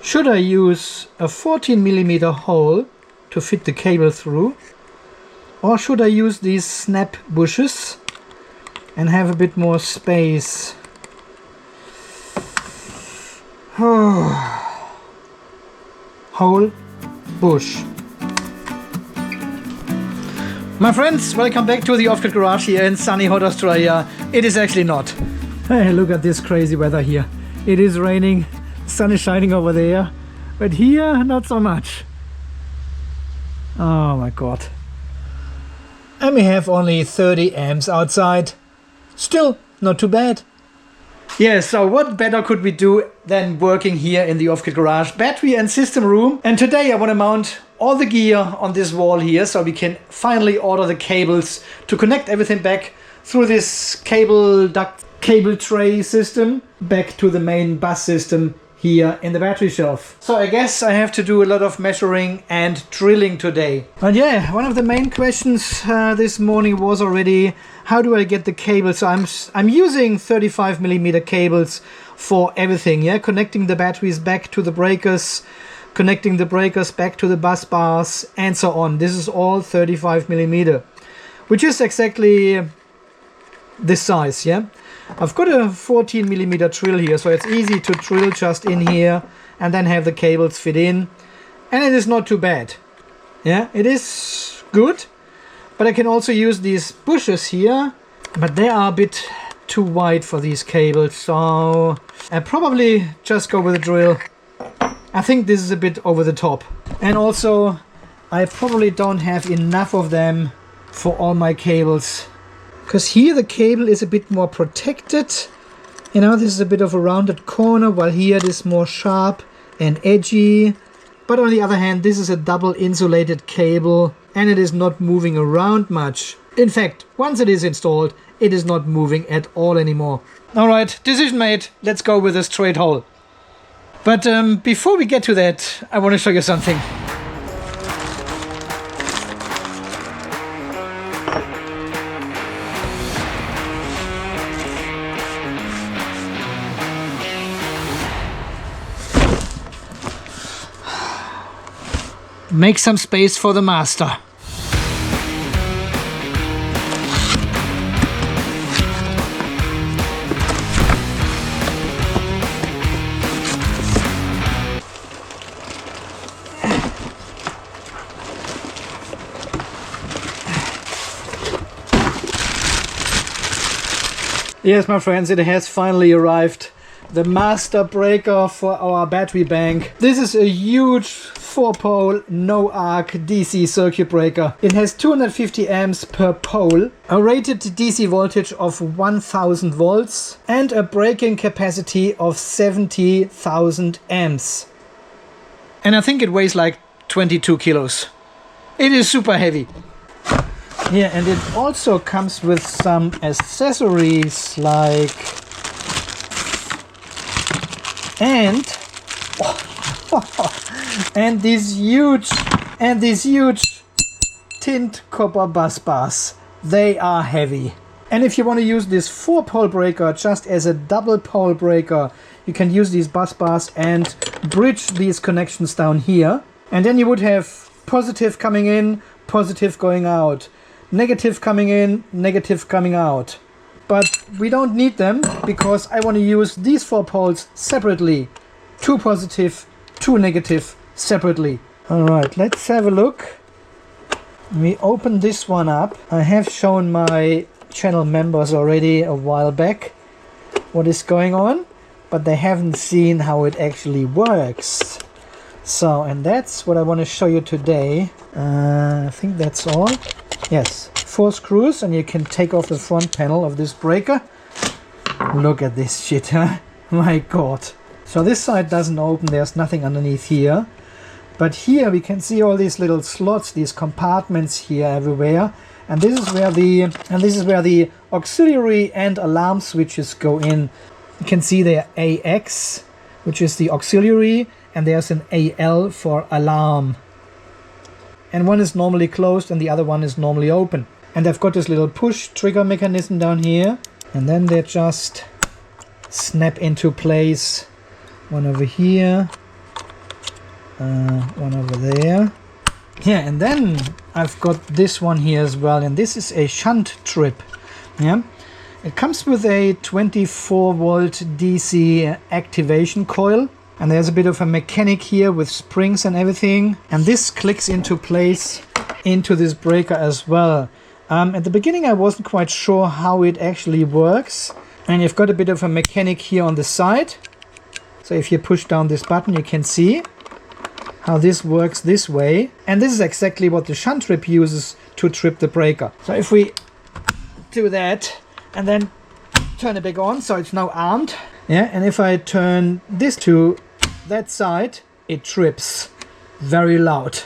Should I use a 14mm hole to fit the cable through, or should I use these snap bushes and have a bit more space? Hole, bush. My friends, welcome back to the off-grid garage here in sunny hot Australia. It is actually not. Hey, look at this crazy weather here. It is raining, sun is shining over there, but here not so much. Oh my god. And we have only 30 amps outside. Still not too bad. Yeah, so what better could we do than working here in the off-grid garage battery and system room? And today I want to mount all the gear on this wall here so we can finally order the cables to connect everything back through this cable duct cable tray system back to the main bus system here in the battery shelf. So I guess I have to do a lot of measuring and drilling today. But yeah, one of the main questions this morning was already, how do I get the cables? So I'm using 35mm cables for everything, yeah, connecting the batteries back to the breakers, connecting the breakers back to the bus bars, and so on. This is all 35mm, which is exactly this size, yeah. I've got a 14mm drill here, so it's easy to drill just in here and then have the cables fit in, and it is not too bad. Yeah, it is good, but I can also use these bushes here, but they are a bit too wide for these cables, so I probably just go with a drill. I think this is a bit over the top, and also I probably don't have enough of them for all my cables. Because here the cable is a bit more protected. You know, this is a bit of a rounded corner, while here it is more sharp and edgy. But on the other hand, this is a double insulated cable and it is not moving around much. In fact, once it is installed, it is not moving at all anymore. Alright, decision made. Let's go with a straight hole. But before we get to that, I want to show you something. Make some space for the master. Yes, my friends, it has finally arrived. The master breaker for our battery bank. This is a huge 4-pole NOARK DC circuit breaker. It has 250 amps per pole, a rated DC voltage of 1000 volts and a breaking capacity of 70,000 amps. And I think it weighs like 22 kilos. It is super heavy. Yeah, and it also comes with some accessories like and these huge tint copper bus bars. They are heavy. And if you want to use this 4-pole breaker just as a double pole breaker, you can use these bus bars and bridge these connections down here, and then you would have positive coming in, positive going out, negative coming in, negative coming out. But we don't need them because I want to use these 4 poles separately. 2 positive, 2 negative separately. Alright, let's have a look. We open this one up. I have shown my channel members already a while back what is going on, but they haven't seen how it actually works. So, and that's what I want to show you today. I think that's all. Yes, 4 screws, and you can take off the front panel of this breaker. Look at this shit, huh? My god. So this side doesn't open, there's nothing underneath here. But here we can see all these little slots, these compartments here everywhere. And this is where the auxiliary and alarm switches go in. You can see there AX, which is the auxiliary, and there's an AL for alarm. And one is normally closed and the other one is normally open. And I've got this little push trigger mechanism down here, and then they just snap into place. One over here one over there. Yeah, and then I've got this one here as well, and this is a shunt trip. Yeah, it comes with a 24 volt DC activation coil, and there's a bit of a mechanic here with springs and everything, and this clicks into place into this breaker as well. At the beginning I wasn't quite sure how it actually works, and you've got a bit of a mechanic here on the side. So if you push down this button, you can see how this works this way. And this is exactly what the shunt trip uses to trip the breaker. So if we do that and then turn it back on, so it's now armed. Yeah, and if I turn this to that side, it trips very loud.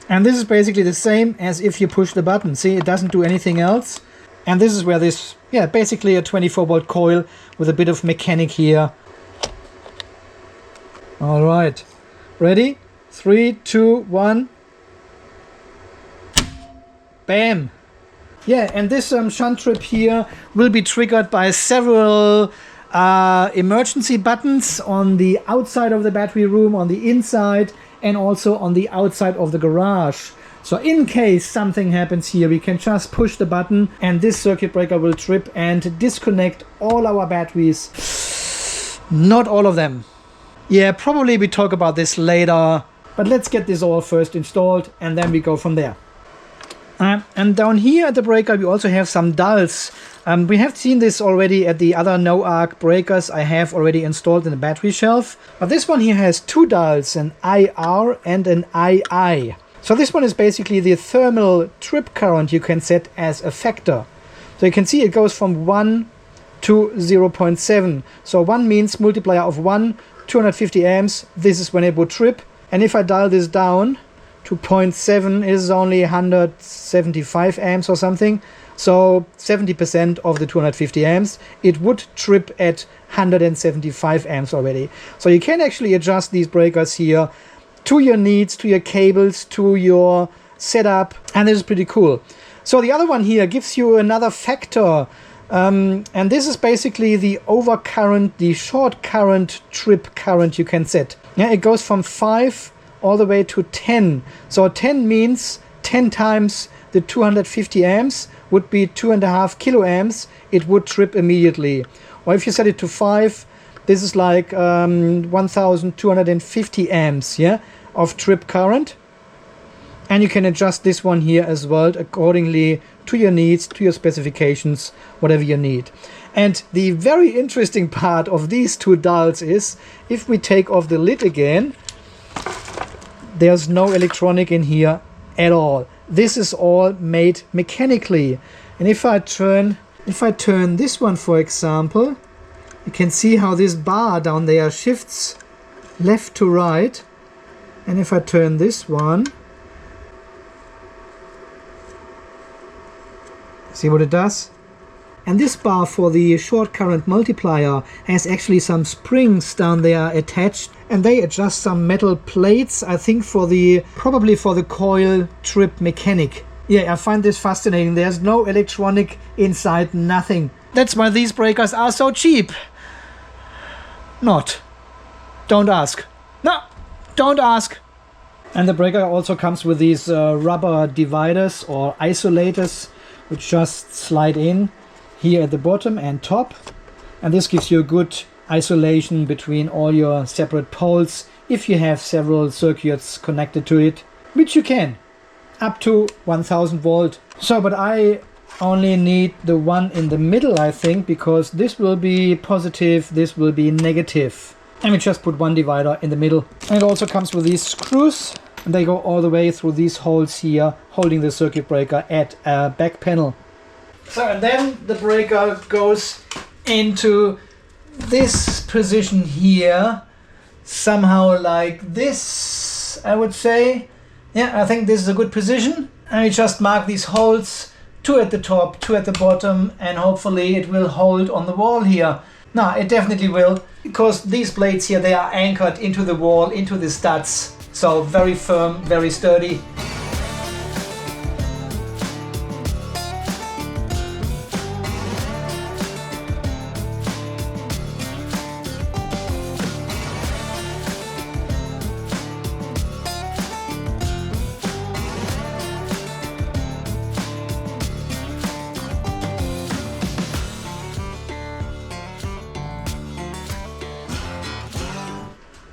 And this is basically the same as if you push the button. See, it doesn't do anything else. And this is where this, yeah, basically a 24 volt coil with a bit of mechanic here. All right. Ready? 3, 2, 1. Bam! Yeah, and this shunt trip here will be triggered by several emergency buttons on the outside of the battery room, on the inside, and also on the outside of the garage. So in case something happens here, we can just push the button and this circuit breaker will trip and disconnect all our batteries. Not all of them. Yeah, probably we talk about this later, but let's get this all first installed and then we go from there. And down here at the breaker we also have some dults. We have seen this already at the other NOARK breakers I have already installed in the battery shelf. But this one here has two dults, an IR and an II. So this one is basically the thermal trip current you can set as a factor. So you can see it goes from 1 to 0.7. So 1 means multiplier of 1, 250 amps. This is when it would trip. And if I dial this down to 0.7, is only 175 amps or something. So 70% of the 250 amps, it would trip at 175 amps already. So you can actually adjust these breakers here to your needs, to your cables, to your setup, and this is pretty cool. So the other one here gives you another factor, and this is basically the overcurrent, the short current trip current you can set. Yeah, it goes from 5 all the way to 10. So 10 means 10 times the 250 amps would be 2.5 kiloamps. It would trip immediately. Or if you set it to 5, this is like 1250 amps, yeah, of trip current. And you can adjust this one here as well accordingly to your needs, to your specifications, whatever you need. And the very interesting part of these two dults is, if we take off the lid again, there's no electronic in here at all. This is all made mechanically. And if I turn this one, for example, you can see how this bar down there shifts left to right. And if I turn this one, see what it does? And this bar for the short current multiplier has actually some springs down there attached, and they adjust some metal plates, I think probably for the coil trip mechanic. Yeah, I find this fascinating. There's no electronic inside, nothing. That's why these breakers are so cheap. Not. Don't ask. No, don't ask. And the breaker also comes with these rubber dividers or isolators, which just slide in here at the bottom and top, and this gives you a good isolation between all your separate poles if you have several circuits connected to it, which you can up to 1000 volt. So but I only need the one in the middle, I think, because this will be positive, this will be negative, and we just put one divider in the middle. And it also comes with these screws, and they go all the way through these holes here, holding the circuit breaker at a back panel. So, and then the breaker goes into this position here, somehow like this, I would say. Yeah, I think this is a good position. And we just mark these holes, 2 at the top, 2 at the bottom, and hopefully it will hold on the wall here. No, it definitely will, because these blades here, they are anchored into the wall, into the studs. So very firm, very sturdy.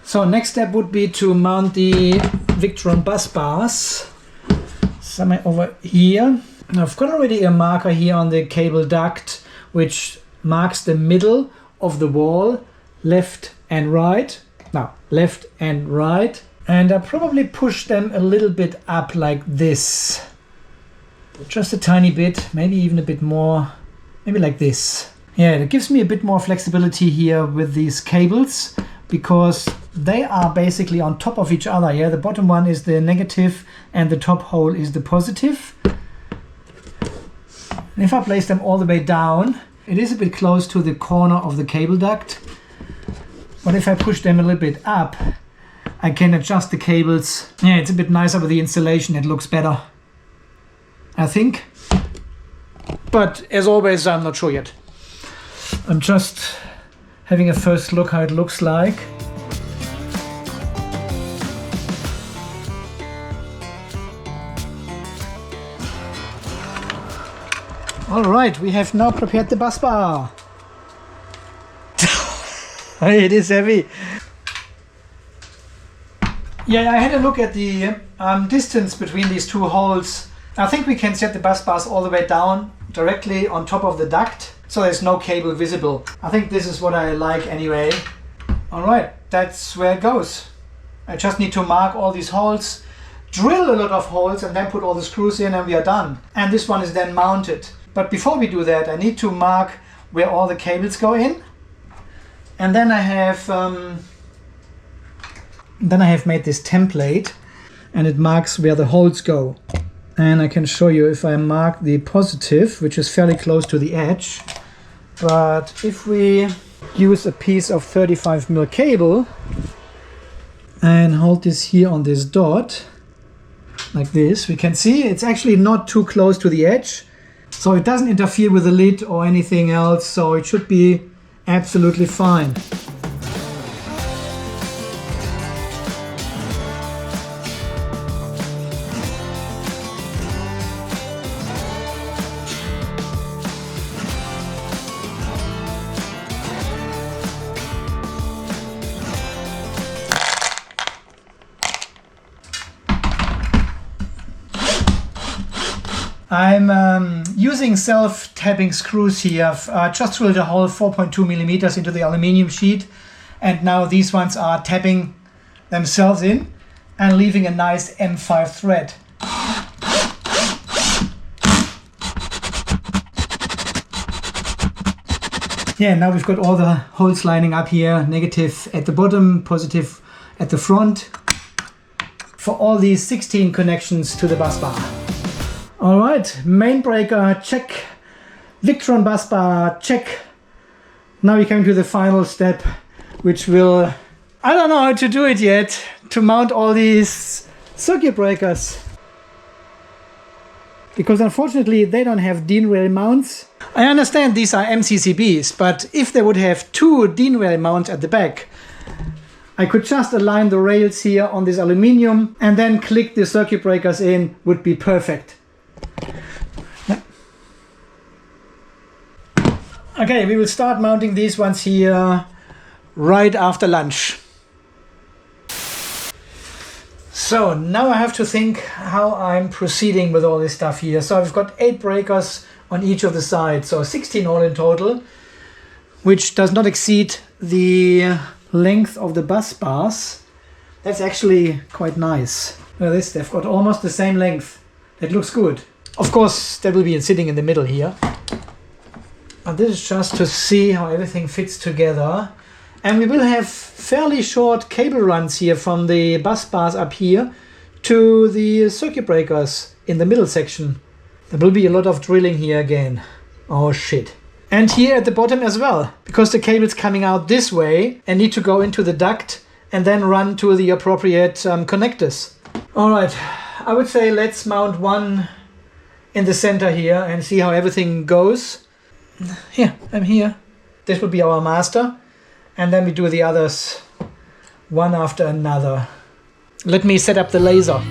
So next step would be to mount the Victron Busbars somewhere over here. Now I've got already a marker here on the cable duct which marks the middle of the wall, left and right. Now left and right, and I probably push them a little bit up like this, just a tiny bit, maybe even a bit more, maybe like this. Yeah, it gives me a bit more flexibility here with these cables because they are basically on top of each other. Yeah, the bottom one is the negative and the top hole is the positive. And if I place them all the way down, it is a bit close to the corner of the cable duct. But if I push them a little bit up, I can adjust the cables. Yeah, it's a bit nicer with the installation. It looks better, I think. But as always, I'm not sure yet. I'm just having a first look how it looks like. All right, we have now prepared the bus bar. It is heavy. Yeah, I had a look at the distance between these two holes. I think we can set the bus bars all the way down directly on top of the duct, so there's no cable visible. I think this is what I like anyway. All right, that's where it goes. I just need to mark all these holes, drill a lot of holes, and then put all the screws in and we are done. And this one is then mounted. But before we do that, I need to mark where all the cables go in. And then I have made this template and it marks where the holes go. And I can show you if I mark the positive, which is fairly close to the edge. But if we use a piece of 35mm cable and hold this here on this dot, like this, we can see it's actually not too close to the edge. So it doesn't interfere with the lid or anything else, so it should be absolutely fine. I'm using self-tapping screws here. I've just drilled a hole 4.2mm into the aluminium sheet, and now these ones are tapping themselves in and leaving a nice M5 thread. Yeah, now we've got all the holes lining up here, negative at the bottom, positive at the front, for all these 16 connections to the bus bar. All right, main breaker, check. Victron Busbar, check. Now we come to the final step, which will, I don't know how to do it yet, to mount all these circuit breakers. Because unfortunately they don't have DIN rail mounts. I understand these are MCCBs, but if they would have two DIN rail mounts at the back, I could just align the rails here on this aluminium and then click the circuit breakers in, would be perfect. Okay, we will start mounting these ones here right after lunch. So now I have to think how I'm proceeding with all this stuff here. So I've got 8 breakers on each of the sides, so 16 all in total, which does not exceed the length of the bus bars. That's actually quite nice. Look at this, they've got almost the same length. That looks good. Of course, that will be sitting in the middle here. And this is just to see how everything fits together. And we will have fairly short cable runs here from the bus bars up here to the circuit breakers in the middle section. There will be a lot of drilling here again. Oh shit. And here at the bottom as well, because the cable's coming out this way and need to go into the duct and then run to the appropriate connectors. All right, I would say let's mount one in the center here and see how everything goes. Here, I'm here. This will be our master. And then we do the others one after another. Let me set up the laser.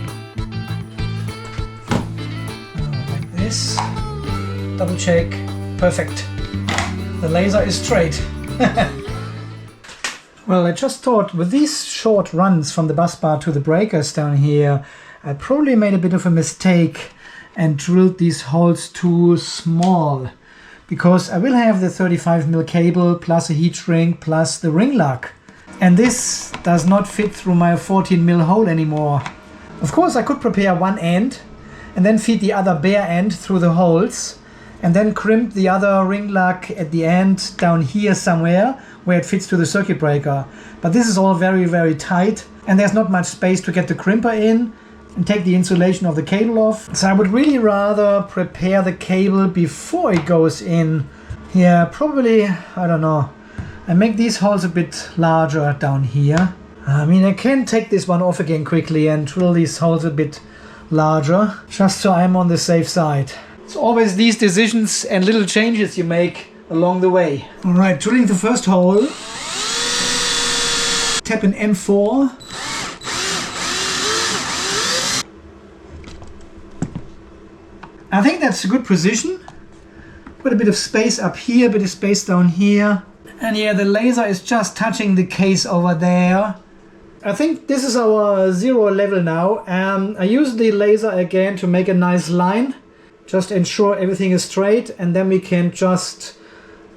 Like this. Double check. Perfect. The laser is straight. Well, I just thought with these short runs from the bus bar to the breakers down here, I probably made a bit of a mistake and drilled these holes too small, because I will have the 35mm cable plus a heat shrink plus the ring lock, and this does not fit through my 14mm hole anymore. Of course, I could prepare one end and then feed the other bare end through the holes and then crimp the other ring lock at the end down here somewhere where it fits to the circuit breaker. But this is all very, very tight and there's not much space to get the crimper in and take the insulation of the cable off. So I would really rather prepare the cable before it goes in. Yeah, probably, I don't know. I make these holes a bit larger down here. I mean, I can take this one off again quickly and drill these holes a bit larger, just so I'm on the safe side. It's always these decisions and little changes you make along the way. All right, drilling the first hole. Tap in M4. I think that's a good position. Put a bit of space up here, a bit of space down here. And yeah, the laser is just touching the case over there. I think this is our 0 level now. I use the laser again to make a nice line. Just ensure everything is straight, and then we can just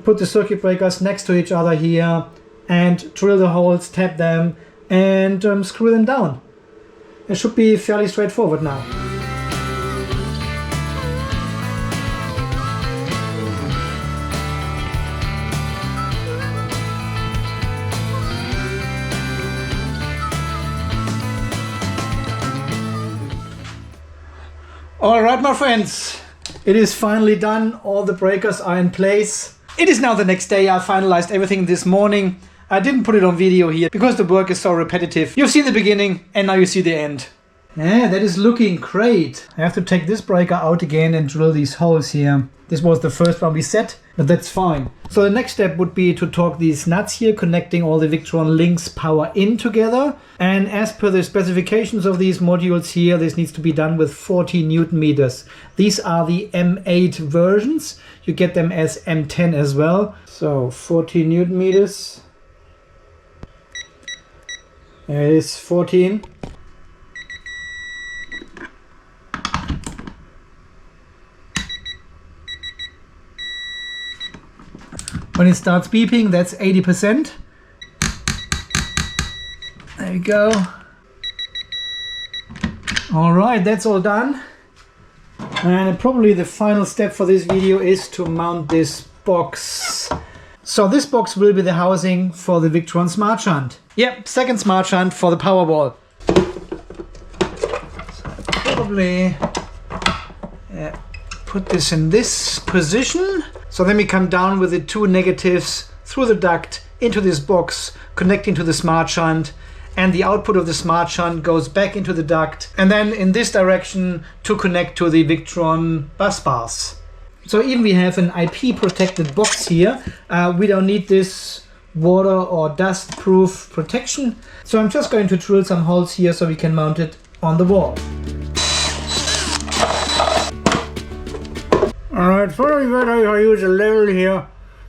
put the circuit breakers next to each other here and drill the holes, tap them and screw them down. It should be fairly straightforward now. Alright my friends, it is finally done. All the breakers are in place. It is now the next day. I finalized everything this morning. I didn't put it on video here because the work is so repetitive. You've seen the beginning and now you see the end. Yeah, that is looking great. I have to take this breaker out again and drill these holes here. This was the first one we set, but that's fine. So the next step would be to torque these nuts here, connecting all the Victron Lynx power in together. And as per the specifications of these modules here, this needs to be done with 40 Newton meters. These are the M8 versions. You get them as M10 as well. So 40 Newton meters. There it is, 14. When it starts beeping, that's 80%. There we go. All right, that's all done. And probably the final step for this video is to mount this box. So this box will be the housing for the Victron Smart Shunt. Yep, second Smart Shunt for the Powerball. So probably put this in this position. So then we come down with the two negatives through the duct into this box, connecting to the Smart Shunt, and the output of the Smart Shunt goes back into the duct, and then in this direction to connect to the Victron Busbars. So even we have an IP protected box here, we don't need this water or dust proof protection. So I'm just going to drill some holes here so we can mount it on the wall. Alright, sorry that I use a level here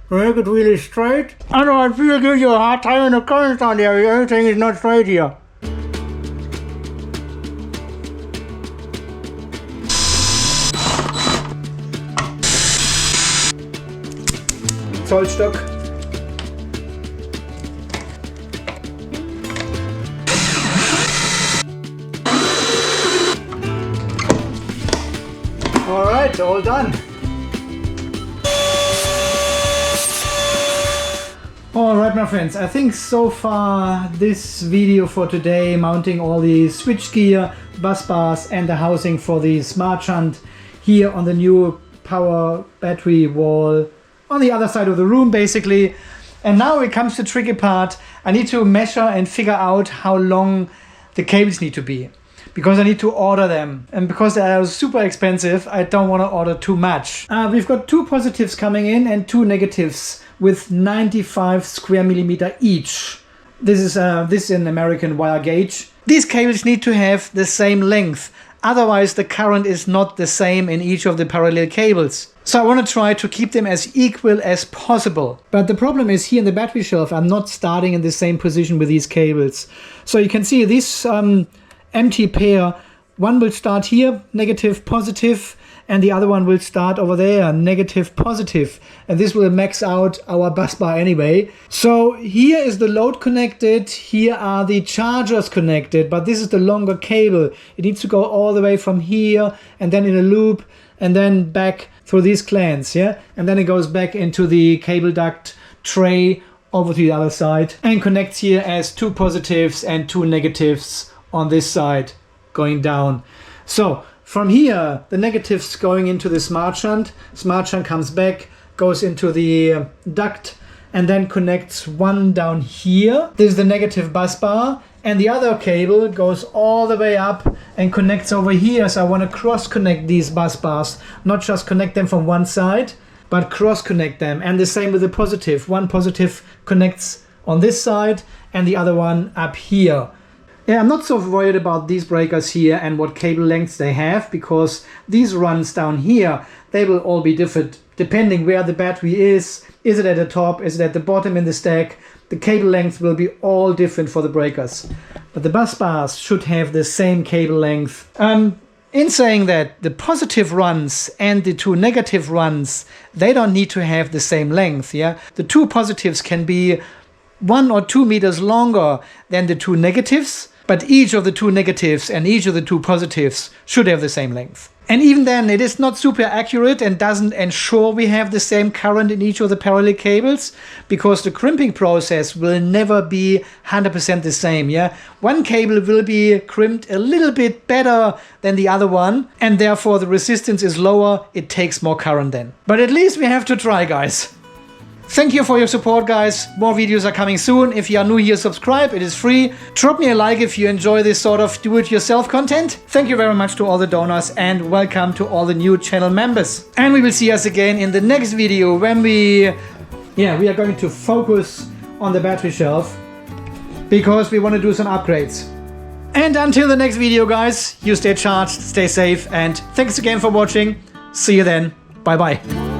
to make it really straight. Otherwise people give you a hard time in the comments on there, everything is not straight here. Zollstock. Alright, all done. Alright my friends, I think so far this video for today, mounting all the switchgear, bus bars and the housing for the Smart Shunt here on the new power battery wall on the other side of the room basically. And now it comes to the tricky part. I need to measure and figure out how long the cables need to be, because I need to order them, and because they are super expensive I don't want to order too much. We've got two positives coming in and two negatives with 95 square millimeter each. This is an American wire gauge. These cables need to have the same length. Otherwise the current is not the same in each of the parallel cables. So I want to try to keep them as equal as possible. But the problem is here in the battery shelf, I'm not starting in the same position with these cables. So you can see this empty pair, one will start here, negative, positive, and the other one will start over there, negative, positive. And this will max out our bus bar anyway. So here is the load connected, here are the chargers connected, but this is the longer cable. It needs to go all the way from here and then in a loop and then back through these clans, yeah? And then it goes back into the cable duct tray over to the other side and connects here as 2 positives and 2 negatives on this side going down. So from here, the negatives going into the smart shunt comes back, goes into the duct, and then connects one down here. This is the negative bus bar, and the other cable goes all the way up and connects over here. So I want to cross connect these bus bars, not just connect them from one side, but cross connect them. And the same with the positive. One positive connects on this side and the other one up here. Yeah, I'm not so worried about these breakers here and what cable lengths they have, because these runs down here, they will all be different depending where the battery is. Is it at the top? Is it at the bottom in the stack? The cable length will be all different for the breakers. But the bus bars should have the same cable length. In saying that, the positive runs and the 2 negative runs, they don't need to have the same length. Yeah, the 2 positives can be 1 or 2 meters longer than the 2 negatives. But each of the 2 negatives and each of the 2 positives should have the same length. And even then, it is not super accurate and doesn't ensure we have the same current in each of the parallel cables, because the crimping process will never be 100% the same. Yeah, one cable will be crimped a little bit better than the other one, and therefore the resistance is lower. It takes more current then. But at least we have to try, guys. Thank you for your support, guys. More videos are coming soon. If you are new here, subscribe. It is free. Drop me a like if you enjoy this sort of do-it-yourself content. Thank you very much to all the donors and welcome to all the new channel members. And we will see us again in the next video when we are going to focus on the battery shelf because we want to do some upgrades. And until the next video, guys, you stay charged, stay safe, and thanks again for watching. See you then. Bye-bye.